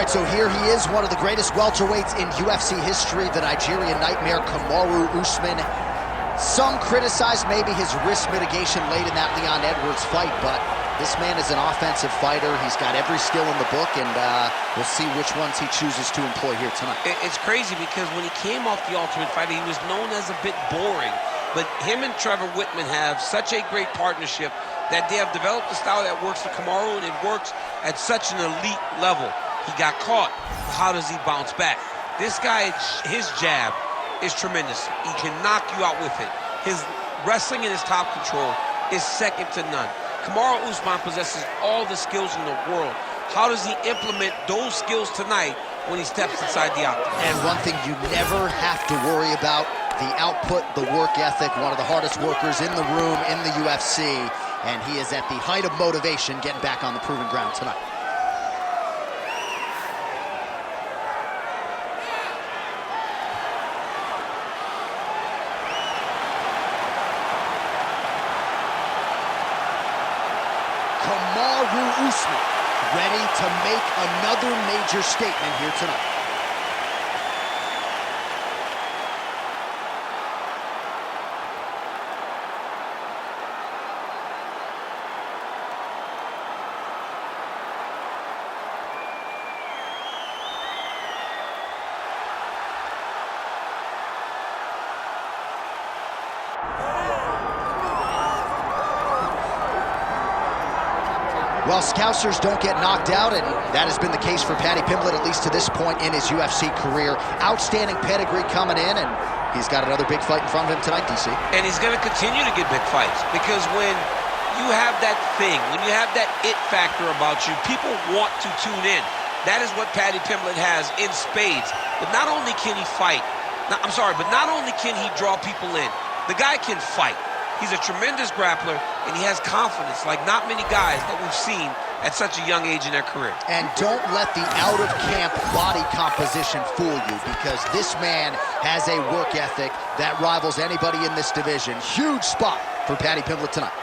right, so here he is, one of the greatest welterweights in UFC history, the Nigerian Nightmare, Kamaru Usman. Some criticize maybe his risk mitigation late in that Leon Edwards fight, but this man is an offensive fighter. He's got every skill in the book, and we'll see which ones he chooses to employ here tonight. It's crazy because when he came off the Ultimate Fighter, he was known as a bit boring. But him and Trevor Whitman have such a great partnership that they have developed a style that works for Kamaru, and it works at such an elite level. He got caught. How does he bounce back? This guy, his jab is tremendous. He can knock you out with it. His wrestling and his top control is second to none. Kamaru Usman possesses all the skills in the world. How does he implement those skills tonight when he steps inside the octagon? And one thing you never have to worry about, the output, the work ethic, one of the hardest workers in the room in the UFC, and he is at the height of motivation getting back on the proven ground tonight. Kamaru Usman ready to make another major statement here tonight. Well, Scousers don't get knocked out, and that has been the case for Paddy Pimblett, at least to this point in his UFC career. Outstanding pedigree coming in, and he's got another big fight in front of him tonight, DC. And he's going to continue to get big fights, because when you have that thing, when you have that it factor about you, people want to tune in. That is what Paddy Pimblett has in spades. But not only can he fight, but not only can he draw people in, the guy can fight. He's a tremendous grappler, and he has confidence like not many guys that we've seen at such a young age in their career. And don't let the out-of-camp body composition fool you, because this man has a work ethic that rivals anybody in this division. Huge spot for Paddy Pimblett tonight.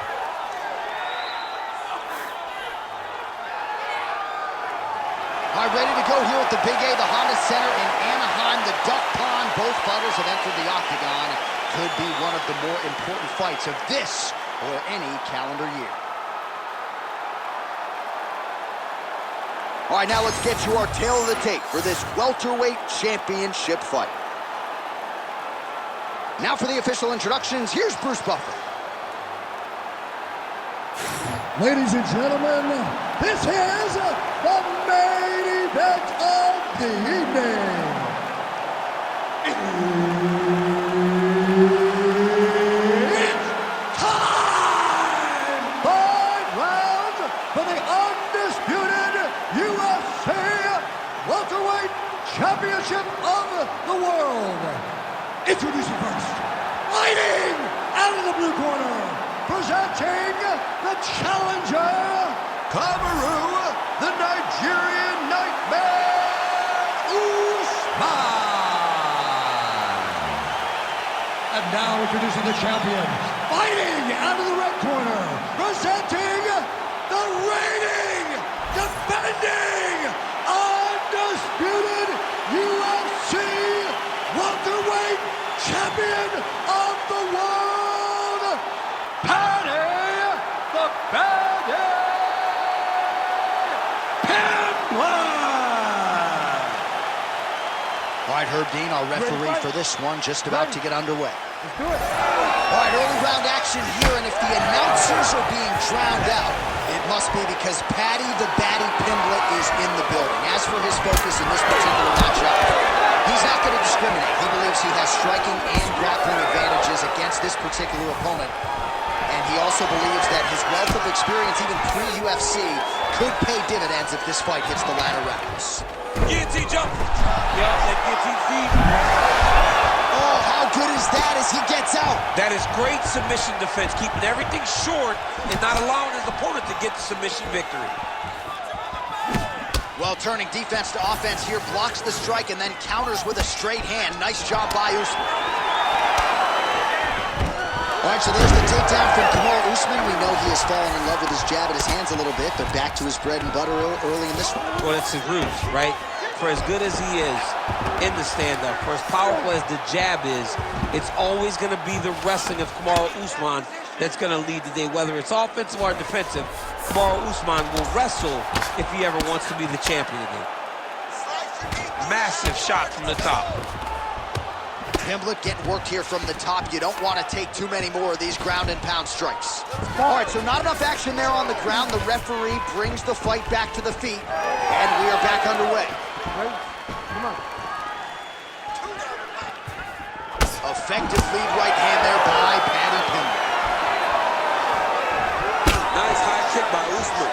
All right, ready to go here at the Big A, the Honda Center in Anaheim, the Duck Pond. Both fighters have entered the octagon. Could be one of the more important fights of this or any calendar year. All right, now let's get you our tail of the tape for this welterweight championship fight. Now for the official introductions, here's Bruce Buffer. Ladies and gentlemen, this is the main event of the evening. Championship of the world. Introducing first, fighting out of the blue corner, presenting the challenger, Kamaru, the Nigerian Nightmare, Usman. And now introducing the champion, fighting out of the red corner, presenting the reigning, defending, undisputed UFC welterweight champion of the world, Paddy the Paddy Pimblett. All right, Herb Dean, our referee for this one, just about to get underway. Let's do it. All right, early round action here, and if the announcers are being drowned out, it must be because Paddy the Baddy Pimblett is in the building. As for his focus in this particular matchup, he's not going to discriminate. He believes he has striking and grappling advantages against this particular opponent. And he also believes that his wealth of experience, even pre-UFC, could pay dividends if this fight hits the latter rounds. Guillotine jump. Yeah, that guillotine feed. Oh, how good is that as he gets out? That is great submission defense, keeping everything short and not allowing his opponent to get the submission victory. Well, turning defense to offense here, blocks the strike and then counters with a straight hand. Nice job by Usman. All right, so there's the takedown from Kamaru Usman. We know he has fallen in love with his jab and his hands a little bit, but back to his bread and butter early in this one. Well, it's his roots, right? For as good as he is in the stand-up, for as powerful as the jab is, it's always going to be the wrestling of Kamaru Usman that's going to lead the day. Whether it's offensive or defensive, Kamaru Usman will wrestle if he ever wants to be the champion again. Massive shot from the top. Pimblett getting worked here from the top. You don't want to take too many more of these ground and pound strikes. All right, so not enough action there on the ground. The referee brings the fight back to the feet, and we are back underway. Ready? Come on. Effective lead right hand there by Paddy Pimblett. Nice high kick by Usman.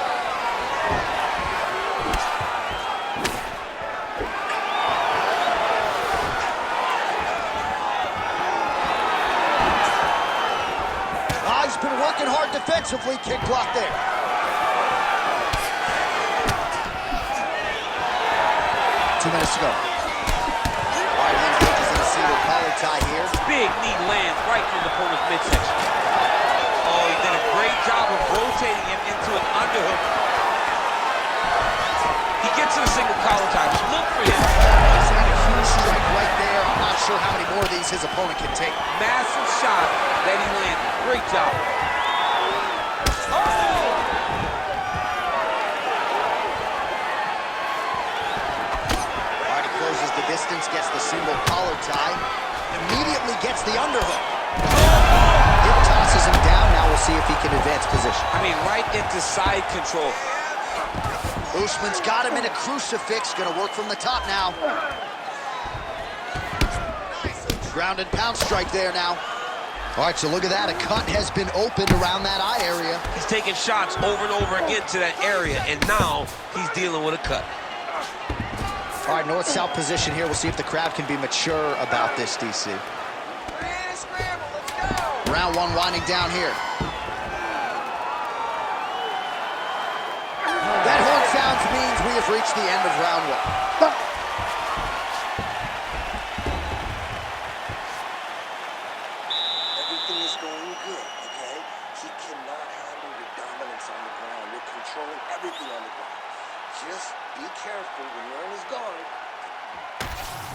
He's been working hard defensively. Kick block there. 2 minutes to go. All right, he engages in a single collar tie here. Big knee lands right through the opponent's midsection. Oh, he did a great job of rotating him into an underhook. He gets in a single collar tie. Look for him. He's had a huge strike right there. I'm not sure how many more of these his opponent can take. Massive shot that he landed. Great job. Distance, gets the single collar tie, immediately gets the underhook. It tosses him down. Now we'll see if he can advance position. I mean, right into side control. Usman's got him in a crucifix. Gonna work from the top now. Ground and pound strike there now. All right, so look at that. A cut has been opened around that eye area. He's taking shots over and over again to that area, and now he's dealing with a cut. All right, north-south position here. We'll see if the crowd can be mature about this, DC. Round one winding down here. That horn sounds means we have reached the end of round one. Everything is going good, okay? He cannot handle your dominance on the ground. You're controlling everything on the ground. Just be careful when you're on his guard.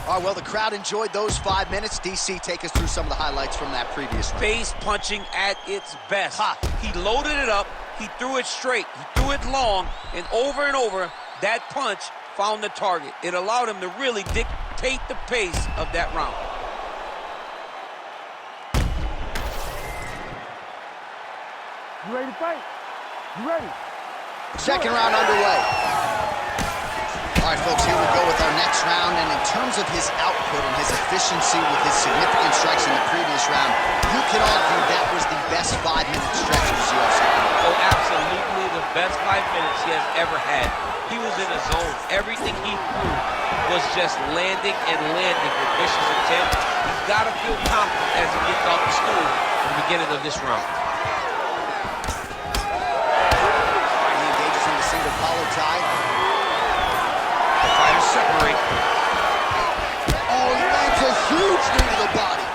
All right, well, the crowd enjoyed those 5 minutes. DC, take us through some of the highlights from that previous round. Face punching at its best. Ha. He loaded it up, he threw it straight, he threw it long, and over, that punch found the target. It allowed him to really dictate the pace of that round. You ready to fight? You ready? Second round underway. All right, folks, here we go with our next round. And in terms of his output and his efficiency with his significant strikes in the previous round, you can argue that was the best 5-minute stretch of his UFC. Oh, absolutely the best 5 minutes he has ever had. He was in a zone. Everything he threw was just landing and landing with vicious intent. He's got to feel confident as he gets off the stool at the beginning of this round. All right, he engages in the single collar tie. Fighters separate. Oh, he lands a huge knee to the body.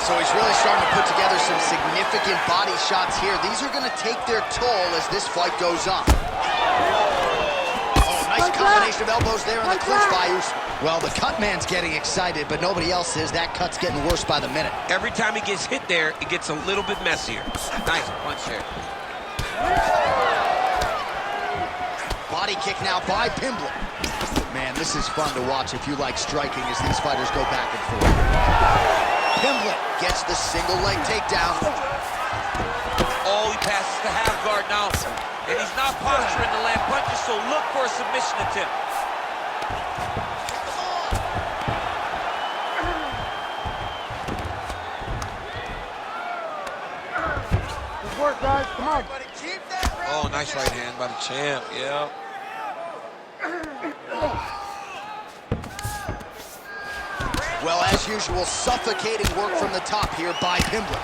So he's really starting to put together some significant body shots here. These are going to take their toll as this fight goes on. Oh, nice combination of elbows there in the clinch by Usman. Well, the cut man's getting excited, but nobody else is. That cut's getting worse by the minute. Every time he gets hit there, it gets a little bit messier. Nice punch there. Body kick now by Pimblett. Man, this is fun to watch if you like striking as these fighters go back and forth. Pimblett gets the single leg takedown. Oh, he passes the half guard now. And he's not posturing to land punches, so look for a submission attempt. Good work, guys. Come on. Oh, nice right hand by the champ, yeah. Well, as usual, suffocating work from the top here by Pimblett.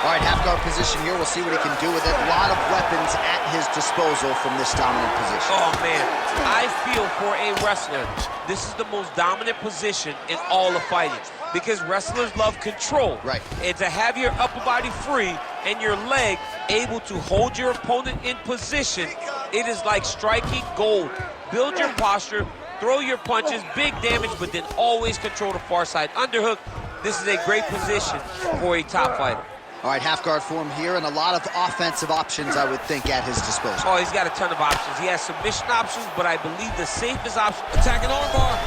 All right, half guard position here. We'll see what he can do with it. A lot of weapons at his disposal from this dominant position. Oh, man, I feel for a wrestler, this is the most dominant position in all of fighting because wrestlers love control. Right. And to have your upper body free and your leg able to hold your opponent in position, it is like striking gold. Build your posture, throw your punches, big damage, but then always control the far side. Underhook, this is a great position for a top fighter. All right, half guard form here, and a lot of offensive options, I would think, at his disposal. Oh, he's got a ton of options. He has submission options, but I believe the safest option, attacking armbar.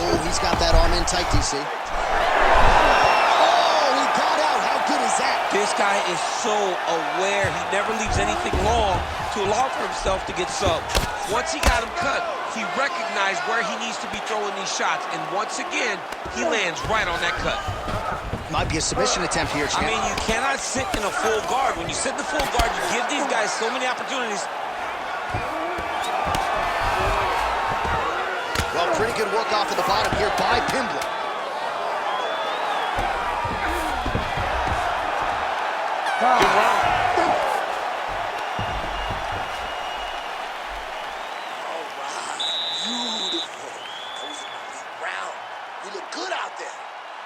Oh, he's got that arm in tight, DC. Oh, he got out. How good is that? This guy is so aware. He never leaves anything long to allow for himself to get subbed. Once he got him cut, he recognized where he needs to be throwing these shots, and once again, he lands right on that cut. Might be a submission attempt here, champ. I mean, you cannot sit in a full guard. When you sit in the full guard, you give these guys so many opportunities. Well, pretty good work off of the bottom here by Pimblett. Good round. All right. Beautiful. That was a great round. You look good out there.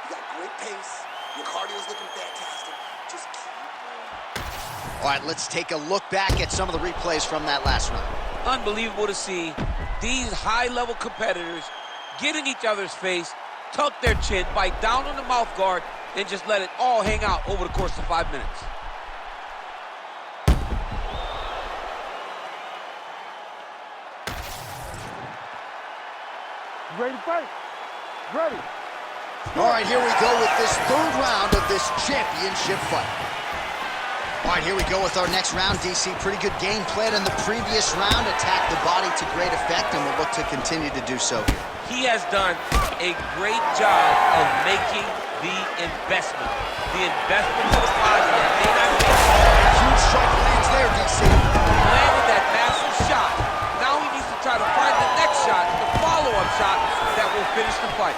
You got great pace. Your cardio's looking fantastic. Just keep going. All right, let's take a look back at some of the replays from that last round. Unbelievable to see these high-level competitors get in each other's face, tuck their chin, bite down on the mouth guard, and just let it all hang out over the course of 5 minutes. Ready to fight? Ready. All right, here we go with this third round of this championship fight. All right, here we go with our next round, DC. Pretty good game plan in the previous round. Attacked the body to great effect, and we'll look to continue to do so here. He has done a great job of making the investment. The investment for the positive. May not be Huge strike lands there, DC. landed that massive shot. Now he needs to try to find the next shot, the follow-up shot that will finish the fight.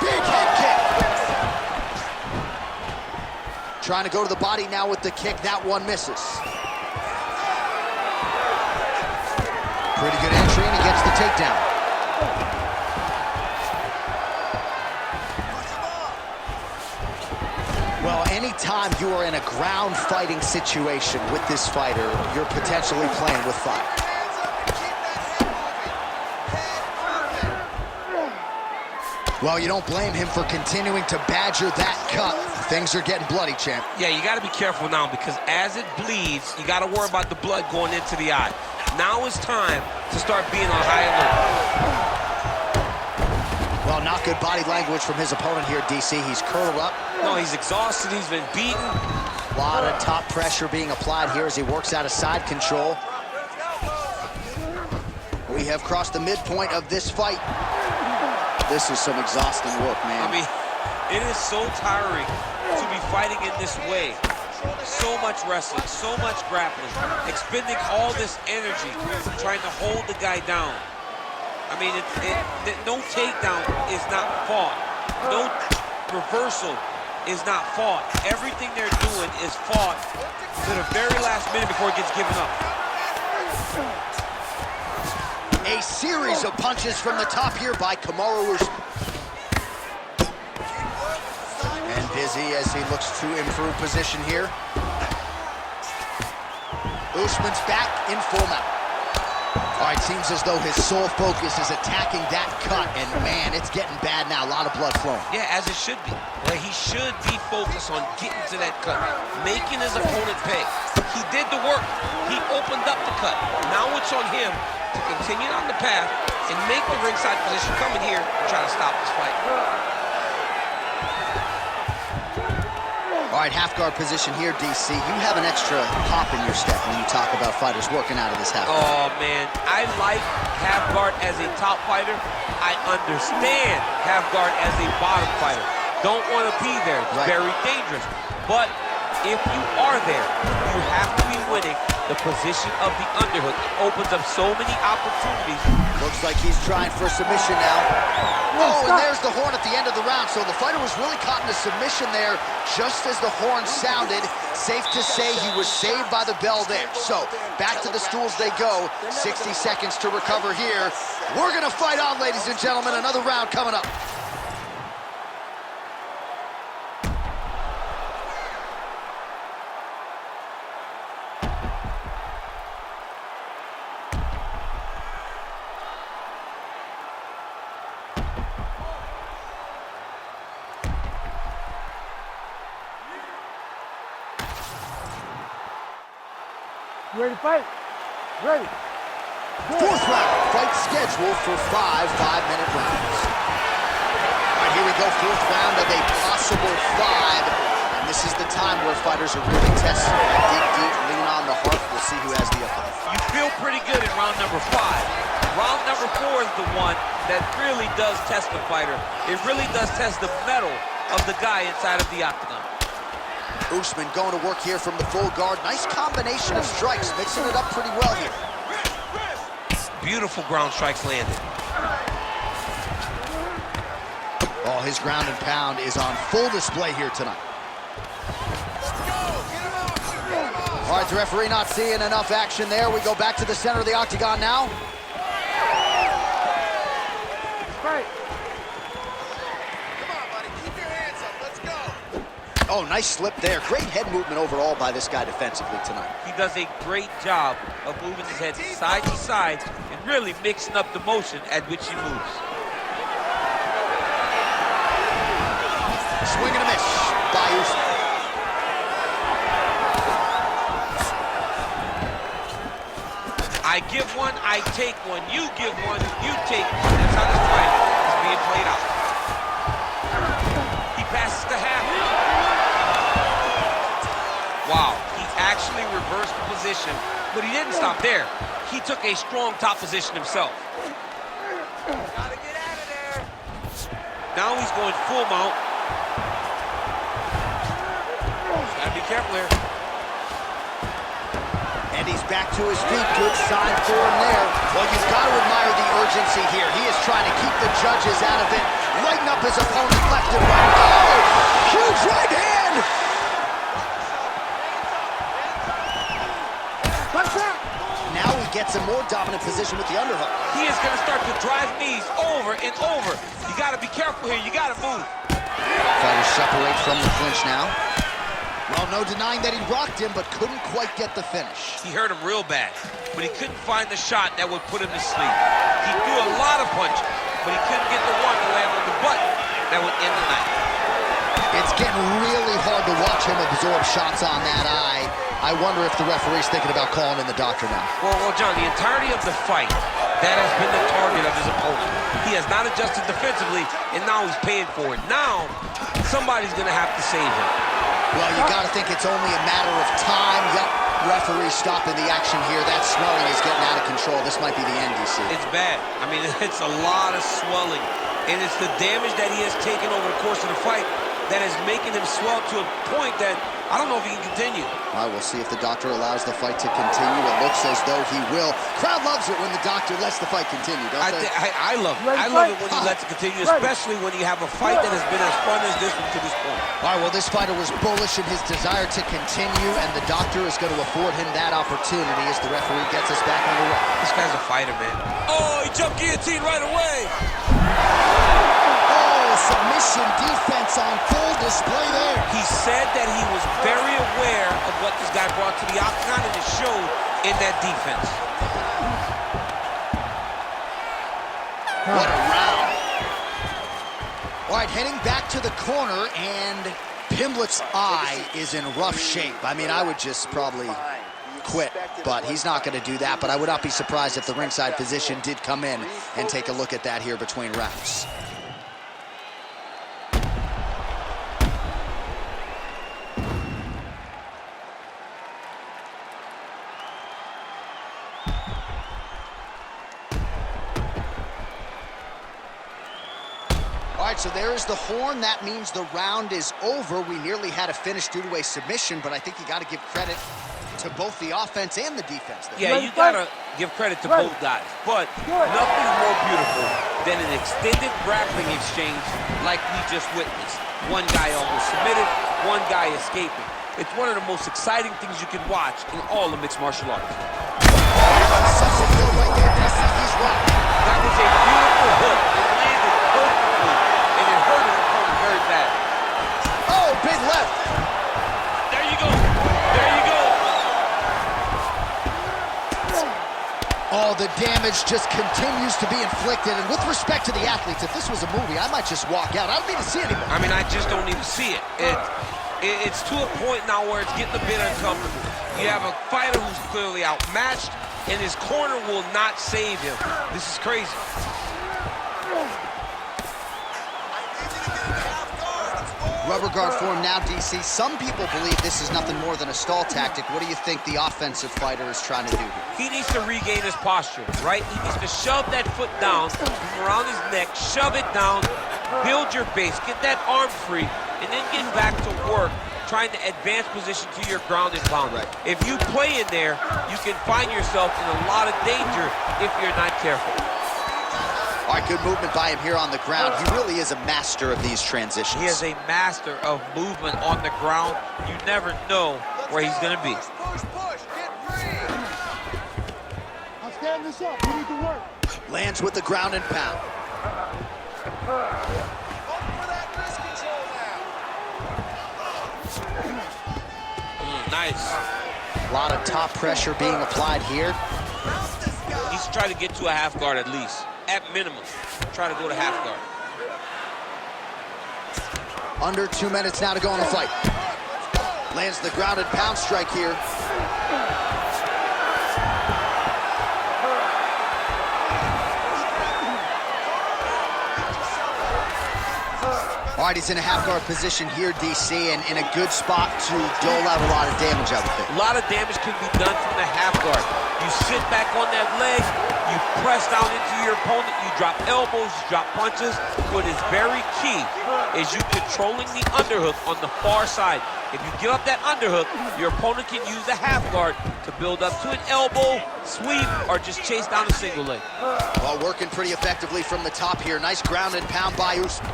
Big head kick. Trying to go to the body now with the kick. That one misses. Pretty good entry, and he gets the takedown. Well, anytime you are in a ground fighting situation with this fighter, you're potentially playing with fire. Well, you don't blame him for continuing to badger that cut. Things are getting bloody, champ. Yeah, you got to be careful now because as it bleeds, you got to worry about the blood going into the eye. Now is time to start being on high alert. Well, not good body language from his opponent here, DC. He's curled up. No, he's exhausted. He's been beaten. A lot of top pressure being applied here as he works out of side control. We have crossed the midpoint of this fight. This is some exhausting work, man. I mean, it is so tiring to be fighting in this way. So much wrestling, so much grappling, expending all this energy trying to hold the guy down. I mean, no takedown is not fought. No reversal is not fought. Everything they're doing is fought to the very last minute before it gets given up. A series of punches from the top here by Kamaru Usman. And busy as he looks to improve position here. Usman's back in full mount. All right, seems as though his sole focus is attacking that cut, and man, it's getting bad now. A lot of blood flowing. Yeah, as it should be. Like, he should be focused on getting to that cut, making his opponent pay. He did the work. He opened up the cut. Now it's on him to continue on the path and make the ringside position, come in here and try to stop this fight. All right, half guard position here, DC. You have an extra hop in your step when you talk about fighters working out of this half guard. Oh, man. I like half guard as a top fighter. I understand half guard as a bottom fighter. Don't want to be there. It's very dangerous. But if you are there, you have to be winning the position of the underhook. It opens up so many opportunities. Looks like he's trying for submission now. Oh, and there's the horn at the end of the round. So the fighter was really caught in a submission there just as the horn sounded. Safe to say he was saved by the bell there. So back to the stools they go. 60 seconds to recover here. We're going to fight on, ladies and gentlemen. Another round coming up. You ready to fight? Ready. Fourth round, fight scheduled for 5 5-minute rounds. All right, here we go, fourth round of a possible 5. And this is the time where fighters are really tested. Dig deep, lean on the heart. We'll see who has the upper hand. You feel pretty good in round number 5. Round number 4 is the one that really does test the fighter. It really does test the mettle of the guy inside of the octagon. Usman going to work here from the full guard. Nice combination of strikes, mixing it up pretty well here. Beautiful ground strikes landed. Oh, his ground and pound is on full display here tonight. All right, the referee not seeing enough action there. We go back to the center of the octagon now. Fight. Oh, nice slip there. Great head movement overall by this guy defensively tonight. He does a great job of moving his head side to side and really mixing up the motion at which he moves. Swing and a miss by Usman. I give one, I take one. You give one, you take one. That's how this fight is being played out. He passes the half. Wow, he actually reversed the position, but he didn't stop there. He took a strong top position himself. Gotta get out of there. Now he's going full mount. Gotta be careful here. And he's back to his feet. Good sign for him there. Well, you've got to admire the urgency here. He is trying to keep the judges out of it. Lighten up his opponent left and right. Oh, huge right hand. Now he gets a more dominant position with the underhook. He is going to start to drive knees over and over. You got to be careful here. You got to move. Fighters separate from the clinch now. Well, no denying that he rocked him, but couldn't quite get the finish. He hurt him real bad, but he couldn't find the shot that would put him to sleep. He threw a lot of punches, but he couldn't get the one to land on the button that would end the night. It's getting really hard to watch him absorb shots on that eye. I wonder if the referee's thinking about calling in the doctor now. Well, John, the entirety of the fight, that has been the target of his opponent. He has not adjusted defensively, and now he's paying for it. Now, somebody's going to have to save him. Well, you got to think it's only a matter of time. Yep, referee stopping the action here. That swelling is getting out of control. This might be the end, DC. It's bad. I mean, it's a lot of swelling, and it's the damage that he has taken over the course of the fight that is making him swell to a point that I don't know if he can continue. All right, we'll see if the doctor allows the fight to continue. It looks as though he will. Crowd loves it when the doctor lets the fight continue, don't they? I love it. I love it when he lets it continue, especially when you have a fight that has been as fun as this one to this point. All right, well, this fighter was bullish in his desire to continue, and the doctor is going to afford him that opportunity as the referee gets us back on the road. This guy's a fighter, man. Oh, he jumped guillotine right away. Submission defense on full display there. He said that he was very aware of what this guy brought to the octagon, and it showed in that defense. What a round. All right, heading back to the corner, and Pimblett's eye is in rough shape. I mean, I would just probably quit, but he's not going to do that. But I would not be surprised if the ringside physician did come in and take a look at that here between rounds. All right, so there's the horn. That means the round is over. We nearly had a finish due to a submission, but I think you got to give credit to both the offense and the defense there. Yeah, you gotta give credit to both guys. But nothing's more beautiful than an extended grappling exchange like we just witnessed. One guy almost submitted, one guy escaping. It's one of the most exciting things you can watch in all of mixed martial arts. That was a beautiful hook. It landed perfectly, and it hurt his opponent very bad. Oh, big left. There you go. There you go. Oh, the damage just continues to be inflicted. And with respect to the athletes, if this was a movie, I might just walk out. I don't need to see it anymore. I mean, I just don't even see it. It's to a point now where it's getting a bit uncomfortable. You have a fighter who's clearly outmatched, and his corner will not save him. This is crazy. Rubber guard form now, DC. Some people believe this is nothing more than a stall tactic. What do you think the offensive fighter is trying to do here? He needs to regain his posture, right? He needs to shove that foot down around his neck, shove it down, build your base, get that arm free, and then get back to work, trying to advance position to your ground and pound. Right. If you play in there, you can find yourself in a lot of danger if you're not careful. All right, good movement by him here on the ground. He really is a master of these transitions. He is a master of movement on the ground. You never know where he's going to be. I'm standing this up. You need to work. Lands with the ground and pound. Nice. A lot of top pressure being applied here. He's trying to get to a half guard at least. At minimum, try to go to half guard. Under 2 minutes now to go in the fight. Lands the ground and pound strike here. All right, he's in a half guard position here, DC, and in a good spot to dole out a lot of damage, I would think. A lot of damage can be done from the half guard. You sit back on that leg, you press down into your opponent, you drop elbows, you drop punches. What is very key is you controlling the underhook on the far side. If you give up that underhook, your opponent can use the half guard to build up to an elbow, sweep, or just chase down a single leg. Well, working pretty effectively from the top here. Nice ground and pound by Usman.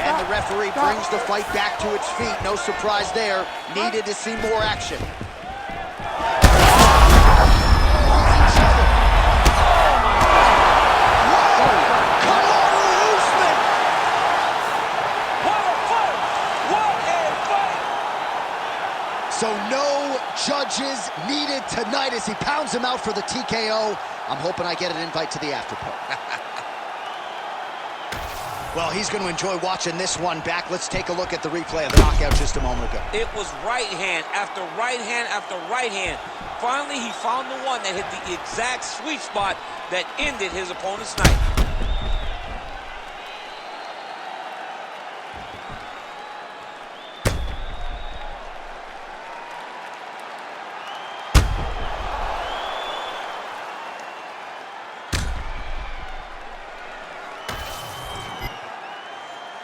And the referee brings the fight back to its feet. No surprise there. Needed to see more action. Kamaru Usman! What a fight! What a fight! So no judges needed tonight as he pounds him out for the TKO. I'm hoping I get an invite to the after party. Well, he's going to enjoy watching this one back. Let's take a look at the replay of the knockout just a moment ago. It was right hand after right hand after right hand. Finally, he found the one that hit the exact sweet spot that ended his opponent's night.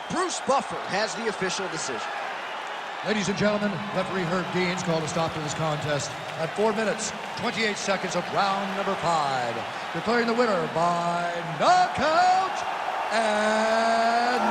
Bruce Buffer has the official decision. Ladies and gentlemen, referee Herb Dean's called a stop to this contest at 4 minutes, 28 seconds of round number 5. Declaring the winner by knockout and